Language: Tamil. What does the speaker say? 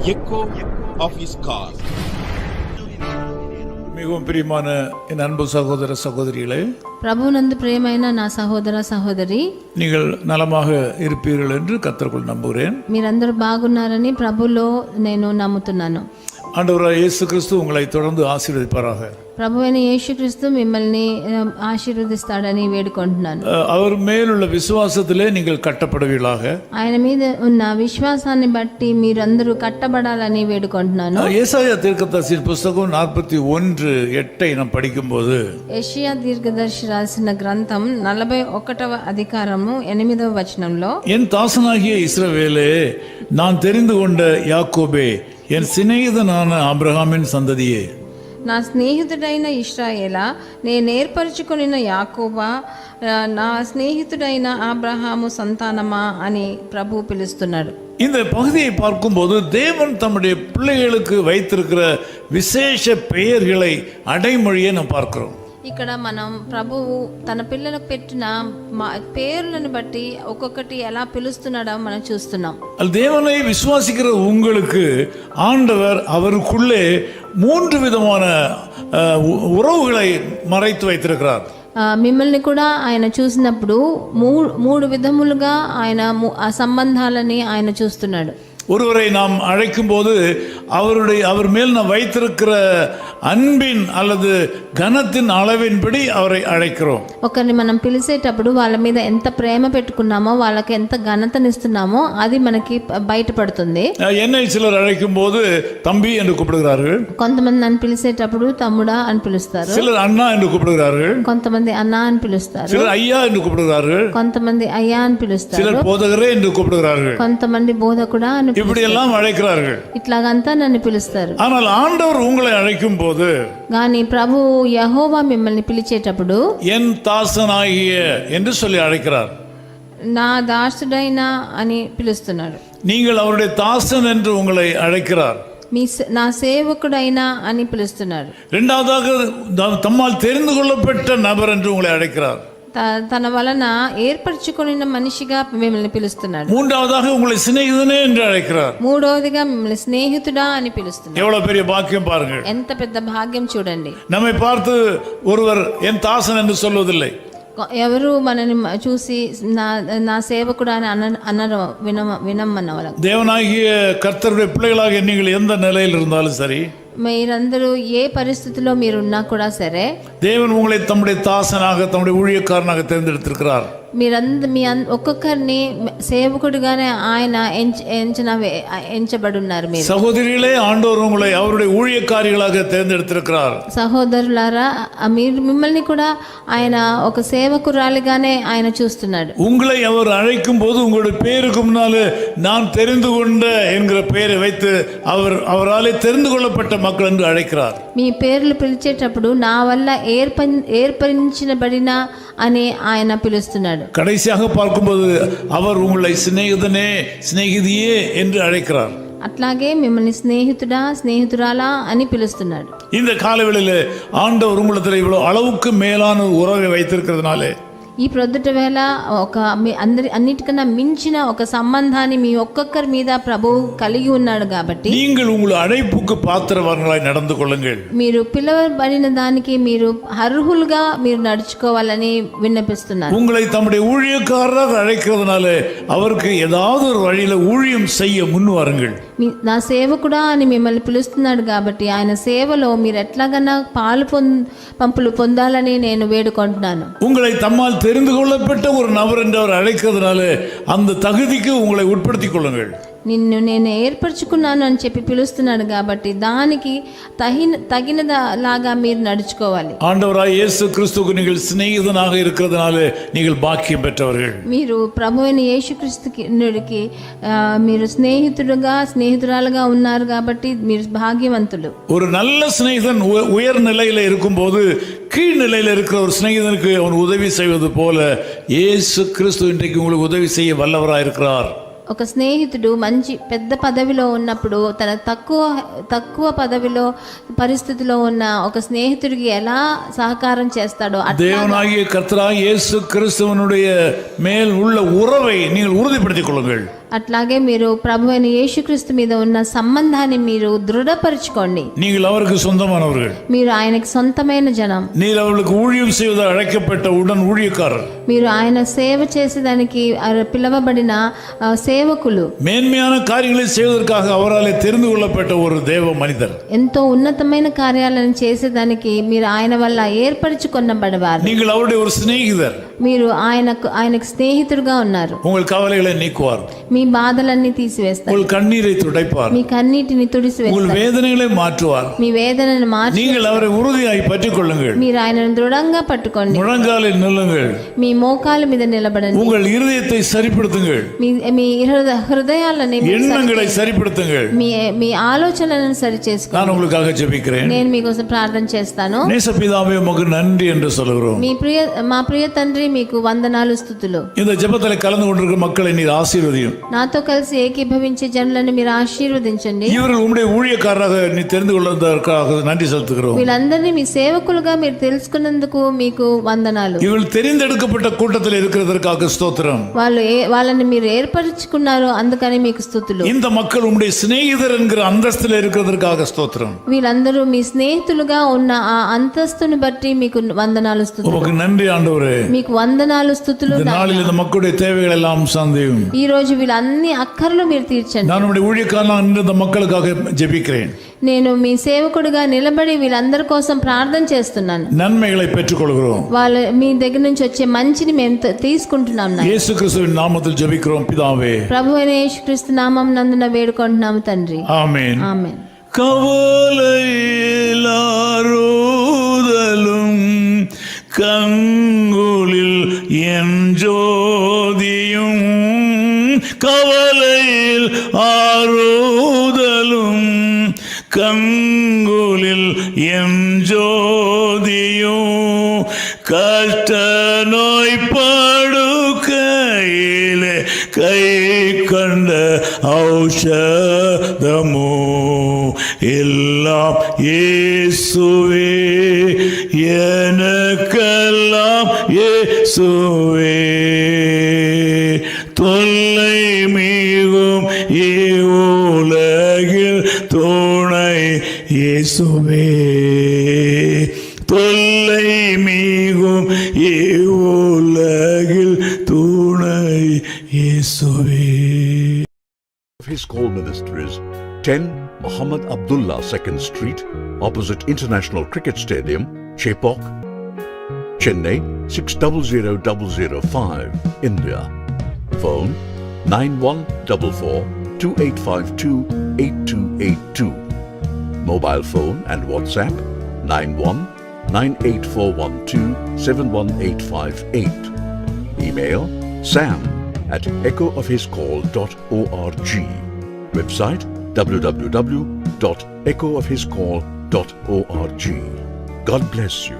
echo of his call. மிகவும் பிரியமான என் அன்பு சகோதர சகோதரிகளே, ప్రభునందు ప్రియమైన నా సహోదర సహోదరి, நீங்கள் நலமாக இருப்பீர்கள் என்று கர்த்தருக்குள் நம்புகிறேன். మీరందరూ బాగున్నారని ప్రభులో నేను నమ్ముతున్నాను. ஆண்டவராகிய இயேசு கிறிஸ்து உங்களை தொடர்ந்து ஆசீர்வதிப்பாராக. ప్రభువైన యేసుక్రీస్తు మిమ్మల్ని ఆశీర్వదిస్తాడని వేడుకుంటున్నాను. அவர் மேலுள்ள விசுவாசத்திலே நீங்கள் கட்டப்படுவீர்களாக. ఆయన మీద ఉన్న విశ్వాసాన్ని బట్టి మీరందరూ కట్టబడాలని వేడుకుంటున్నాను. ஏசாயா தீர்க்கதரிசியின் புத்தகம் 41:8 நாம் படிக்கும்போது, యెషయా దీర్ఘదర్శి రాసిన గ్రంథం 41వ అధికారము 8వ వచనంలో, என் தாசனாகிய இஸ்ரவேலே, நான் தெரிந்து கொண்ட யாக்கோபே, என் சிநேகிதனான ஆபிரகாமின் சந்ததியே, నా స్నేహితుడైన ఇశ్రాయేలా, నేను ఏర్పరచుకొనిన యాకోబా, నా స్నేహితుడైన అబ్రహాము సంతానమా అని ప్రభు పిలుస్తున్నాడు. இந்த பகுதியை பார்க்கும்போது தேவன் தம்முடைய பிள்ளைகளுக்கு வைத்திருக்கிற விசேஷ பெயர்களை அடைமொழியை நாம் பார்க்கிறோம். ఇక్కడ మనం ప్రభువు తన పిల్లలకు పెట్టిన పేర్లను బట్టి ఒక్కొక్కటి ఎలా పిలుస్తున్నాడో మనం చూస్తున్నాం. தேவனை விசுவாசிக்கிற உங்களுக்கு ஆண்டவர் அவருக்குள்ளே 3 விதமான உறவுகளை மறைத்து வைத்திருக்கிறார். మిమ్మల్ని కూడా ఆయన చూసినప్పుడు మూడు విధములుగా ఆయన ఆ సంబంధాలని ఆయన చూస్తున్నాడు. ஒருவரை நாம் அழைக்கும் போது அவர் மேல் நாம் வைத்திருக்கிற அன்பின் அல்லது கனத்தின் அளவின்படி அவரை அழைக்கிறோம். ఒకరిని మనం పిలిచేటప్పుడు వాళ్ళ మీద ఎంత ప్రేమ పెట్టుకున్నామో, వాళ్ళకి ఎంత ఘనతనిస్తున్నామో అది మనకి బయటపడుతుంది. என்னை சிலர் அழைக்கும் போது தம்பி என்று கூப்பிடுகிறார்கள். కొంతమంది నన్ను పిలిచేటప్పుడు తమ్ముడా అని పిలుస్తారు. சிலர் అన్నా என்று கூப்பிடுகிறார்கள். కొంతమంది అన్నా అని పిలుస్తారు. சிலர் ஐயா என்று கூப்பிடுகிறார்கள். కొంతమంది అయ్యా అని పిలుస్తారు. சிலர் போதகரே என்று கூப்பிடுகிறார்கள். కొంతమంది బోధకుడా అని, இப்படி எல்லாம் அழைக்கிறார்கள். ఇట్లాగంతా నన్ను పిలుస్తారు. ஆனால் ఆండவர் உங்களை அழைக்கும் போது, కానీ ప్రభు యెహోవా మిమ్మల్ని పిలిచేటప్పుడు என் தாசனாகிய என்று சொல்லி அழைக்கிறார். నా దాసుడైన అని పిలుస్తున్నాడు. நீங்கள் அவருடைய தாசன் என்று உங்களை அழைக்கிறார். నా సేవకుడైనా అని పిలుస్తున్నాడు. இரண்டாவதாக தம்மால் தெரிந்து கொள்ளப்பட்ட நபர் என்று உங்களை அழைக்கிறார். తన వలన ఏర్పరచుకున్న మనిషిగా మిమ్మల్ని పిలుస్తున్నాడు. மூன்றாவதாக உங்களை சிநேகிதனே என்று அழைக்கிறார். మూడవదిగా మిమ్మల్ని స్నేహితుడా అని పిలుస్తున్నాడు. எவ்வளவு பெரிய பாக்கியம் பாருங்கள். ఎంత పెద్ద భాగ్యం చూడండి. நம்மை பார்த்து ஒருவர் என் தாசன் என்று சொல்வதில்லை. ఎవరు మనని చూసి నా సేవకుడు అని అనరు, వినమ్మన్నవాళ్ళ. தேவனாகிய கர்த்தருடைய பிள்ளைகளாக நீங்கள் எந்த நிலையில் இருந்தாலும் சரி, మీరందరూ ఏ పరిస్థితిలో మీరున్నా కూడా సరే, தேவன் உங்களை தம்முடைய தாசனாக, தம்முடைய ஊழியக்காரனாக தேர்ந்தெடுத்திருக்கிறார். మీ ఒక్కొక్కరిని సేవకుడిగానే ఆయన ఎంచబడి ఉన్నారు. మీరు சகோதரிகளே, ஆண்டவர் உங்களை அவருடைய ஊழியக்காரிகளாக தேர்ந்தெடுத்திருக்கிறார். సహోదరులారా, మిమ్మల్ని కూడా ఆయన ఒక సేవకురాలిగానే ఆయన చూస్తున్నాడు. உங்களை அவர் அழைக்கும் போது உங்களுடைய பேருக்கு முன்னாலே நான் தெரிந்து கொண்ட என்கிற பெயரை வைத்து அவராலே தெரிந்து கொள்ளப்பட்ட மக்கள் என்று அழைக்கிறார். మీ పేర్లు పిలిచేటప్పుడు నా వల్ల ఏర్పరించబడిన అని ఆయన పిలుస్తున్నాడు. கடைசியாக பார்க்கும்போது அவர் உங்களை சிநேகிதனே, சிநேகிதியே என்று அழைக்கிறார். అట్లాగే మిమ్మల్ని స్నేహితుడా, స్నేహితురాలా అని పిలుస్తున్నాడు. இந்த காலவெளியிலே ஆண்டவர் உங்களிடத்தில் இவ்வளவு அளவுக்கு மேலான உறவை வைத்திருக்கிறதுனாலே, ఈ ప్రొద్దుట వేళ అన్నిటికన్నా మించిన ఒక సంబంధాన్ని మీ ఒక్కొక్కరి మీద ప్రభువు కలిగి ఉన్నాడు. కాబట్టి நீங்கள் உங்கள் அழைப்புக்கு பாத்திரவான்களாய் நடந்து கொள்ளுங்கள். మీరు పిలువబడిన దానికి మీరు అర్హులుగా మీరు నడుచుకోవాలని విన్నపిస్తున్నారు. உங்களை தம்முடைய ஊழியக்காரராக அழைக்கிறதுனாலே அவருக்கு ஏதாவது ஒரு வழியில ஊழியம் செய்ய முன் வாருங்கள். నా సేవకుడా అని మిమ్మల్ని పిలుస్తున్నాడు కాబట్టి ఆయన సేవలో మీరు ఎట్లాగన్నా పంపులు పొందాలని నేను వేడుకుంటున్నాను. உங்களை தம்மால் தெரிந்து கொள்ளப்பட்ட ஒரு நபர் என்று அவர் அழைக்கிறதுனால அந்த தகுதிக்கு உங்களை உட்படுத்திக் கொள்ளுங்கள். నిన్ను నేను ఏర్పరచుకున్నాను అని చెప్పి పిలుస్తున్నాడు కాబట్టి దానికి తగినలాగా మీరు నడుచుకోవాలి. ஆண்டவராய் இயேசு கிறிஸ்துவுக்கு நீங்கள் சிநேகிதனாக இருக்கிறதுனால நீங்கள் பாக்கியம் பெற்றவர்கள். మీరు ప్రభువైన యేసుక్రీస్తుకి మీరు స్నేహితురాలుగా ఉన్నారు కాబట్టి మీరు భాగ్యవంతులు. ஒரு நல்ல சிநேகிதன் உயர் நிலையில இருக்கும்போது கீழ் நிலையில இருக்கிற ஒரு சிநேகிதனுக்கு அவன் உதவி செய்வது போல இயேசு கிறிஸ்து இன்றைக்கு உங்களுக்கு உதவி செய்ய வல்லவராய் இருக்கிறார். ఒక స్నేహితుడు మంచి పెద్ద పదవిలో ఉన్నప్పుడు తన తక్కువ పదవిలో పరిస్థితిలో ఉన్న ఒక స్నేహితుడికి ఎలా సహకారం చేస్తాడో தேவனாகிய கர்த்தராகிய இயேசு கிறிஸ்துவினுடைய மேல் உள்ள உறவை நீங்கள் உறுதிப்படுத்திக் கொள்ளுங்கள். అట్లాగే మీరు ప్రభు అయిన యేసుక్రీస్తు మీద ఉన్న సంబంధాన్ని మీరు దృఢపరచుకోండి. நீங்கள் அவருக்கு சொந்தமானவர்கள். మీరు ఆయనకి సొంతమైన జనం. நீர் அவர்களுக்கு ஊழியம் செய்வத அழைக்கப்பட்ட உடன் ஊழியக்காரர். మీరు ఆయన సేవ చేసేదానికి పిలవబడిన సేవకులు. மேன்மையான காரியங்களை செய்வதற்காக அவராலே தெரிந்து கொள்ளப்பட்ட ஒரு தேவ மனிதர். ఎంతో ఉన్నతమైన కార్యాలను చేసేదానికి మీరు ఆయన వల్ల ఏర్పరచుకొనబడవారు. நீங்கள் அவருடைய ஒரு சிநேகிதர். మీరు ఆయనకు స్నేహితుడుగా ఉన్నారు. உங்கள் கவலைகளை நீக்குவார். మీ బాధలన్నీ తీసివేస్తారు. உங்கள் கண்ணீரை துடைப்பார். మీ కన్నీటిని తుడిసివేస్తారు. உங்கள் வேதனைகளை மாற்றுவார். మీ వేదనను మార్చి நீங்கள் அவரை உறுதியாய் பற்றிக் கொள்ளுங்கள். మీరు ఆయనను దృఢంగా పట్టుకోండి. முழங்காலில் நில்லுங்கள். మీ మోకాల మీద నిలబడండి. உங்கள் இருதயத்தை சரிப்படுத்துங்கள். మీ హృదయాలని எண்ணங்களை சரிப்படுத்துங்கள். మీ ఆలోచనలను సరి చేసుకోండి. நான் உங்களுக்காக ஜெபிக்கிறேன். నేను మీకోసం ప్రార్థన చేస్తాను. நேசபிதாவே உமக்கு நன்றி என்று சொல்கிறோம். మా ప్రియ తండ్రి మీకు వందనాలు స్తుతులు. இந்த ஜெபத்தில் கலந்து கொண்டிருக்கிற மக்களை நீர் ஆசீர்வதியும். నాతో కలిసి ఏకీభవించే జనులను మీరు ఆశీర్వదించండి. இவர்கள் உம்முடைய ஊழியக்காரராக நீ தெரிந்து கொள்வதற்காக நன்றி செலுத்துகிறோம். వీళ్ళందరినీ మీ సేవకులుగా మీరు తెలుసుకున్నందుకు మీకు వందనాలు. இவர்கள் தெரிந்தெடுக்கப்பட்ட கூட்டத்தில் இருக்கிறதற்காக ஸ்தோத்திரம். వాళ్ళని మీరు ఏర్పరచుకున్నారు, అందుకని మీకు స్తుతులు. இந்த மக்கள் உம்முடைய சிநேகிதர் என்கிற அந்தஸ்தில் இருக்கிறதற்காக ஸ்தோத்திரம். వీళ్ళందరూ మీ స్నేహితులుగా ఉన్న ఆ అంతస్తును బట్టి మీకు వందనాలు స్తుతులు. உமக்கு நன்றி ஆண்டவரே. మీకు వందనాలు స్తుతులు. இந்த நாளில் இந்த மக்களுடைய தேவைகள் எல்லாம் சந்தியும். ఈ రోజు వీళ్ళన్ని అక్కర్లు మీరు తీర్చండి. நான் உம்முடைய ஊழியக்காரனாக நின்று இந்த மக்களுக்காக ஜெபிக்கிறேன். నేను మీ సేవకుడిగా నిలబడి వీళ్ళందరి కోసం ప్రార్థన చేస్తున్నాను. நன்மைகளை பெற்றுக்கொள்கிறோம். వాళ్ళు మీ దగ్గర నుంచి వచ్చే మంచిని మేము తీసుకుంటున్నాం. இயேசு கிறிஸ்துவின் நாமத்தில் ஜெபிக்கிறோம் பிதாவே. ప్రభు అయిన యేసుక్రీస్తు నామం నందున వేడుకుంటున్నాము తండ్రి. ஆமென். ఆమేన్. கவலையிலாரோதலும் கங்குலில் என் ஜோதியும் கவலையில் ஆரோதலும் கங்குலில் என் ஜோதியும் கஷ்ட நோய் படுக்கையிலே கை கண்ட ஔஷதமோ எல்லாம் இயேசுவே, எனக்கெல்லாம் இயேசுவே. தொல்லை மிகும் இவ்வுலகில் துணை இயேசுவே, தொல்லை மிகும் இவ்வுலகில் துணை இயேசுவே. His Call Ministries, 10 Muhammad Abdullah 2nd Street, opposite International Cricket Stadium, Chepauk, Chennai 600005, India. Phone 9144-2852-8282. Mobile phone and WhatsApp 91-98412-71858. Email sam@echoofhiscall.org. Website www.echoofhiscall.org. God bless you.